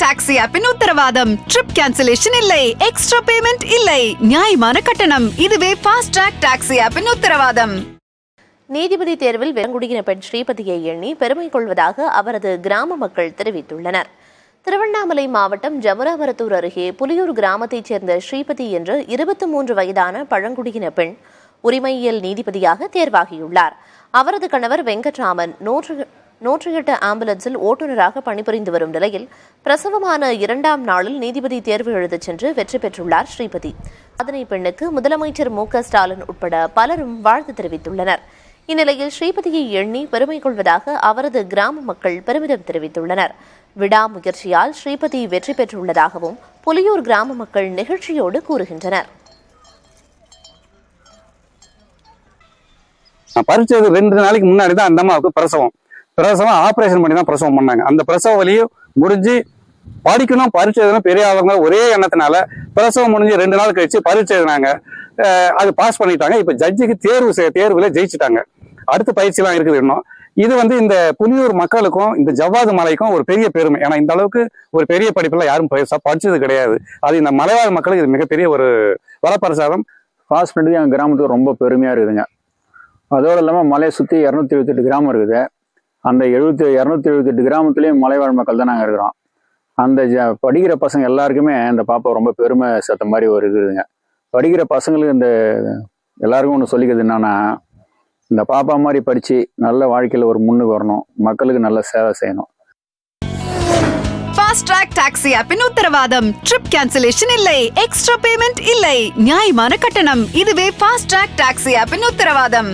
Taxi ஆப்பின் உத்தரவாதம். Trip cancellation இல்லை, extra payment இல்லை, நியாயமான கட்டணம். இதுவே ஃபாஸ்ட் ட்ராக் டாக்ஸி ஆப்பின் உத்தரவாதம். நீதிபதி தேர்வில் வெறுங்குடியின பெண் ஸ்ரீபதியை எண்ணி பெருமை கொள்வதாக அவரது கிராம மக்கள் தெரிவித்துள்ளனர். திருவண்ணாமலை மாவட்டம் ஜமுராமரத்தூர் அருகே புலியூர் கிராமத்தைச் சேர்ந்த ஸ்ரீபதி என்ற 23 வயதான பழங்குடியின பெண் உரிமையியல் நீதிபதியாக தேர்வாகியுள்ளார். அவரது கணவர் வெங்கட்ராமன் 108 ஆம்புலன்ஸில் ஓட்டுநராக பணிபுரிந்து வரும் நிலையில் பிரசவமான 2ஆம் நாளில் நீதிபதி தேர்வு எழுதச் சென்று வெற்றி பெற்றுள்ளார் ஸ்ரீபதி. சாதனை பெண்ணுக்கு முதலமைச்சர் மு.க. ஸ்டாலின் உட்பட பலரும் வாழ்த்து தெரிவித்துள்ளனர். இந்நிலையில் ஸ்ரீபதியை எண்ணி பெருமை கொள்வதாக அவரது கிராம மக்கள் பெருமிதம் தெரிவித்துள்ளனர். விடாமுயற்சியால் ஸ்ரீபதி வெற்றி பெற்றுள்ளதாகவும் புலியூர் கிராம மக்கள் நிகழ்ச்சியோடு கூறுகின்றனர். பரிச்சது 2 நாளைக்கு முன்னாடி தான் அந்த அம்மாவுக்கு பிரசவம் ஆபரேஷன் பண்ணி தான் பிரசவம் பண்ணாங்க. அந்த பிரசவ வலியும் முடிஞ்சு படிக்கணும் பரீட்சை எழுதணும் பெரிய ஆளுங்க ஒரே எண்ணத்தினால பிரசவம் முடிஞ்சு 2 நாள் கழிச்சு பரீட்சை எழுதினாங்க. அது பாஸ் பண்ணிட்டாங்க. இப்ப ஜட்ஜுக்கு தேர்வுல ஜெயிச்சுட்டாங்க. அடுத்த பயிற்சியெல்லாம் இருக்குது இன்னும். இது இந்த புலியூர் மக்களுக்கும் இந்த ஜவ்வாது மலைக்கும் ஒரு பெரிய பெருமை. ஏன்னா இந்த அளவுக்கு ஒரு பெரிய படிப்பெல்லாம் யாரும் படிச்சது கிடையாது. அது இந்த மலைவாழ் மக்களுக்கு இது மிகப்பெரிய ஒரு வரப்பிரசாதம். பாஸ் பண்ணது எங்கள் கிராமத்துக்கு ரொம்ப பெருமையாக இருக்குதுங்க. அதோடு இல்லாமல் மலையை சுற்றி 278 கிராமம் இருக்குது. அந்த 278 கிராமத்துலேயும் மலைவாழ் மக்கள் தான் நாங்கள் இருக்கிறோம். அந்த படிக்கிற பசங்க எல்லாருக்குமே இந்த பாப்பா ரொம்ப பெருமை சேர்த்த மாதிரி ஒரு இருக்குதுங்க. படிக்கிற பசங்களுக்கு இந்த எல்லாருக்கும் ஒன்று சொல்லிக்கிறது என்னன்னா, இந்த பாப்பா மாதிரி படித்து நல்ல வாழ்க்கையில் ஒரு முன்னுக்கு வரணும், மக்களுக்கு நல்ல சேவை செய்யணும். ஃபாஸ்ட் ட்ராக் டாக்ஸி ஆப்பின் உத்தரவாதம். ட்ரிப் கேன்சலேஷன் இல்லை, எக்ஸ்ட்ரா பேமெண்ட் இல்லை, நியாயமான கட்டணம். இதுவே ஃபாஸ்ட் ட்ராக் டாக்ஸி ஆப்பின் உத்தரவாதம்.